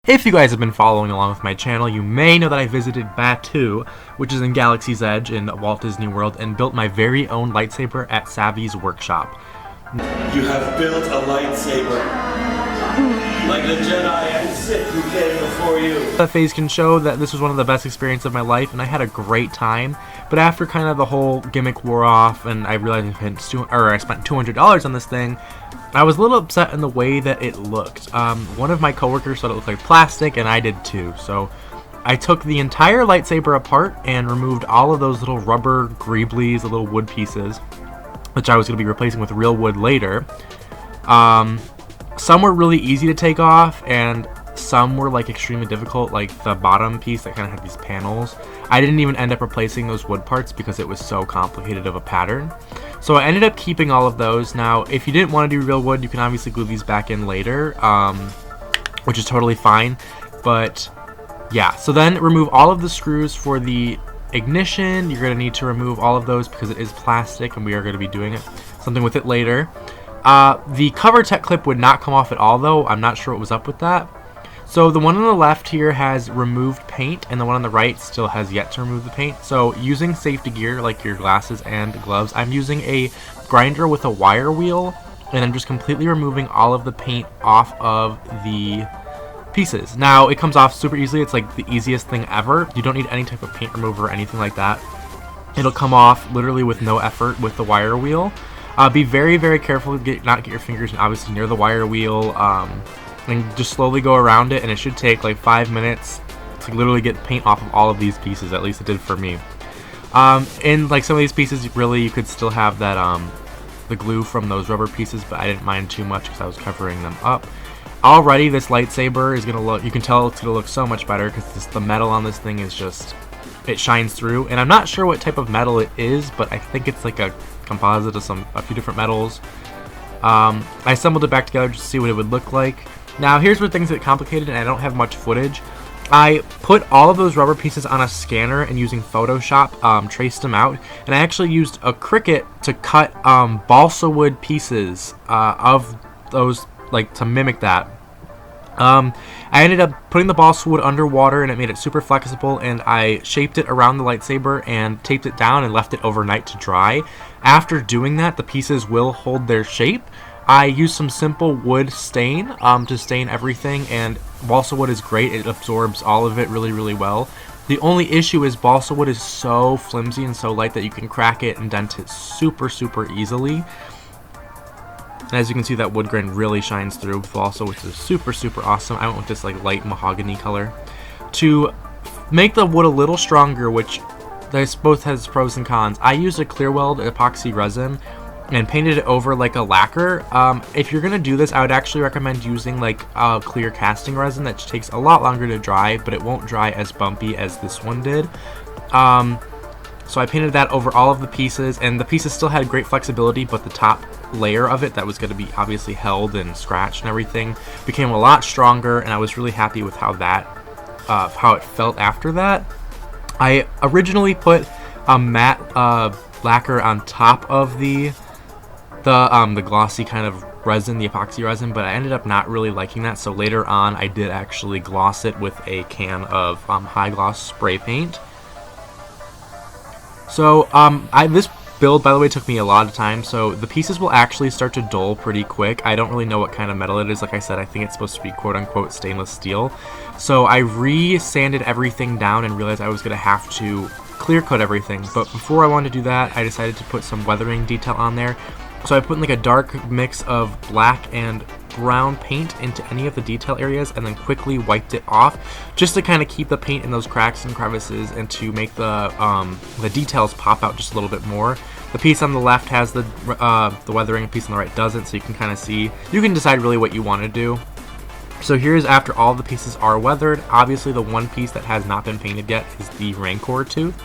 If you guys have been following along with my channel, you may know that I visited Batuu, which is in Galaxy's Edge in Walt Disney World, and built my very own lightsaber at Savvy's workshop. You have built a lightsaber, like the Jedi and Sith who came before you. That phase can show that this was one of the best experiences of my life, and I had a great time. But after kind of the whole gimmick wore off, and I realized I spent $200 on this thing, I was a little upset in the way that it looked. One of my coworkers thought it looked like plastic, and I did too. So I took the entire lightsaber apart and removed all of those little rubber greeblies, the little wood pieces, which I was going to be replacing with real wood later. Some were really easy to take off, and some were like extremely difficult, like the bottom piece that kind of had these panels. I didn't even end up replacing those wood parts because it was so complicated of a pattern. So I ended up keeping all of those. Now, if you didn't want to do real wood, you can obviously glue these back in later, which is totally fine. But yeah, so then remove all of the screws for the ignition. You're going to need to remove all of those because it is plastic, and we are going to be doing something with it later. The cover tech clip would not come off at all, though. I'm not sure what was up with that. So the one on the left here has removed paint, and the one on the right still has yet to remove the paint. So using safety gear like your glasses and gloves, I'm using a grinder with a wire wheel, and I'm just completely removing all of the paint off of the pieces. Now, it comes off super easily. It's like the easiest thing ever. You don't need any type of paint remover or anything like that. It'll come off literally with no effort with the wire wheel. Be very, very careful to not get your fingers obviously near the wire wheel, and just slowly go around it, and it should take like 5 minutes to literally get paint off of all of these pieces. At least it did for me. And like some of these pieces, really you could still have that the glue from those rubber pieces, but I didn't mind too much because I was covering them up. Already this lightsaber is gonna look, you can tell it's gonna look so much better because the metal on this thing is just, it shines through. And I'm not sure what type of metal it is, but I think it's like a composite of a few different metals. I assembled it back together just to see what it would look like. Now here's where things get complicated, and I don't have much footage. I put all of those rubber pieces on a scanner, and using Photoshop traced them out, and I actually used a Cricut to cut balsa wood pieces of those, like to mimic that. I ended up putting the balsa wood underwater, and it made it super flexible, and I shaped it around the lightsaber and taped it down and left it overnight to dry. After doing that, the pieces will hold their shape. I used some simple wood stain to stain everything, and balsa wood is great. It absorbs all of it really, really well. The only issue is balsa wood is so flimsy and so light that you can crack it and dent it super, super easily. And as you can see, that wood grain really shines through with balsa, which is super, super awesome. I went with this like light mahogany color. To make the wood a little stronger, which this both has pros and cons, I used a clear weld epoxy resin and painted it over like a lacquer. If you're gonna do this, I would actually recommend using like a clear casting resin that takes a lot longer to dry, but it won't dry as bumpy as this one did. So I painted that over all of the pieces, and the pieces still had great flexibility, but the top layer of it that was going to be obviously held and scratched and everything became a lot stronger, and I was really happy with how it felt after that. I originally put a matte lacquer on top of the glossy kind of resin, the epoxy resin, but I ended up not really liking that, so later on I did actually gloss it with a can of high gloss spray paint. So this build, by the way, took me a lot of time, so the pieces will actually start to dull pretty quick. I don't really know what kind of metal it is. Like I said, I think it's supposed to be quote-unquote stainless steel. So I re-sanded everything down and realized I was going to have to clear coat everything. But before I wanted to do that, I decided to put some weathering detail on there. So I put in like a dark mix of black and brown paint into any of the detail areas, and then quickly wiped it off just to kind of keep the paint in those cracks and crevices and to make the details pop out just a little bit more. The piece on the left has the weathering, the piece on the right doesn't, so you can kind of see, you can decide really what you want to do. So here's after all the pieces are weathered. Obviously the one piece that has not been painted yet is the Rancor tooth.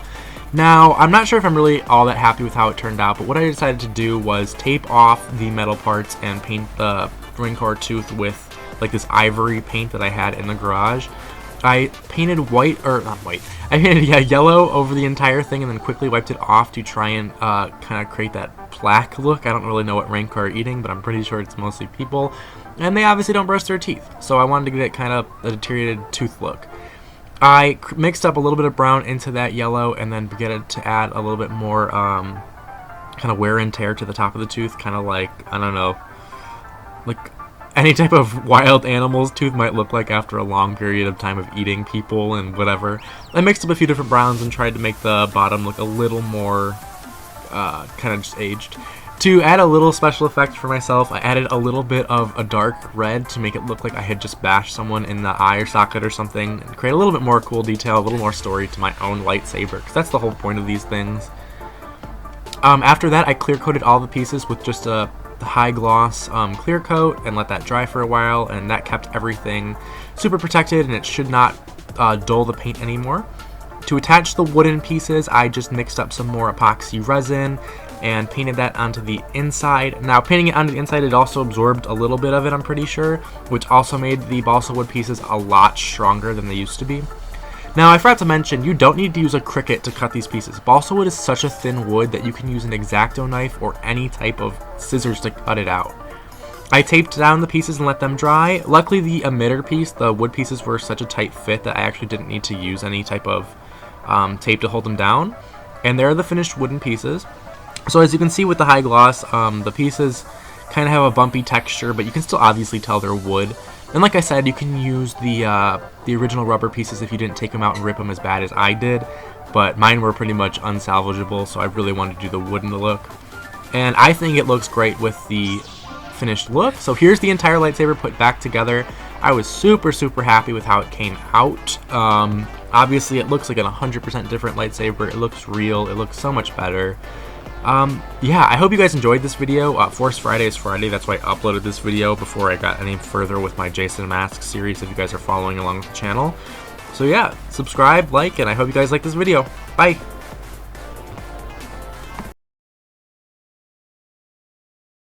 Now, I'm not sure if I'm really all that happy with how it turned out, but what I decided to do was tape off the metal parts and paint the Rancor tooth with like this ivory paint that I had in the garage. I painted white, or not white, I painted yellow over the entire thing and then quickly wiped it off to try and kind of create that plaque look. I don't really know what rank are eating, but I'm pretty sure it's mostly people. And they obviously don't brush their teeth, so I wanted to get it kind of a deteriorated tooth look. I mixed up a little bit of brown into that yellow and then began to add a little bit more kind of wear and tear to the top of the tooth, kind of like, I don't know, like any type of wild animal's tooth might look like after a long period of time of eating people and whatever. I mixed up a few different browns and tried to make the bottom look a little more kind of just aged. To add a little special effect for myself, I added a little bit of a dark red to make it look like I had just bashed someone in the eye or socket or something, and create a little bit more cool detail, a little more story to my own lightsaber, because that's the whole point of these things. After that, I clear coated all the pieces with just a high gloss clear coat and let that dry for a while, and that kept everything super protected and it should not dull the paint anymore. To attach the wooden pieces, I just mixed up some more epoxy resin and painted that onto the inside. Now, painting it onto the inside, it also absorbed a little bit of it, I'm pretty sure, which also made the balsa wood pieces a lot stronger than they used to be. Now, I forgot to mention, you don't need to use a Cricut to cut these pieces. Balsa wood is such a thin wood that you can use an X-Acto knife or any type of scissors to cut it out. I taped down the pieces and let them dry. Luckily, the emitter piece, the wood pieces, were such a tight fit that I actually didn't need to use any type of tape to hold them down. And there are the finished wooden pieces. So as you can see with the high gloss, the pieces kind of have a bumpy texture, but you can still obviously tell they're wood. And like I said, you can use the original rubber pieces if you didn't take them out and rip them as bad as I did, but mine were pretty much unsalvageable, so I really wanted to do the wooden look. And I think it looks great with the finished look. So here's the entire lightsaber put back together. I was super happy with how it came out. Obviously it looks like a 100% different lightsaber. It looks real. It looks so much better. Yeah, I hope you guys enjoyed this video. Force Friday is Friday, that's why I uploaded this video before I got any further with my Jason Mask series, if you guys are following along with the channel. So yeah, subscribe, like, and I hope you guys like this video. Bye!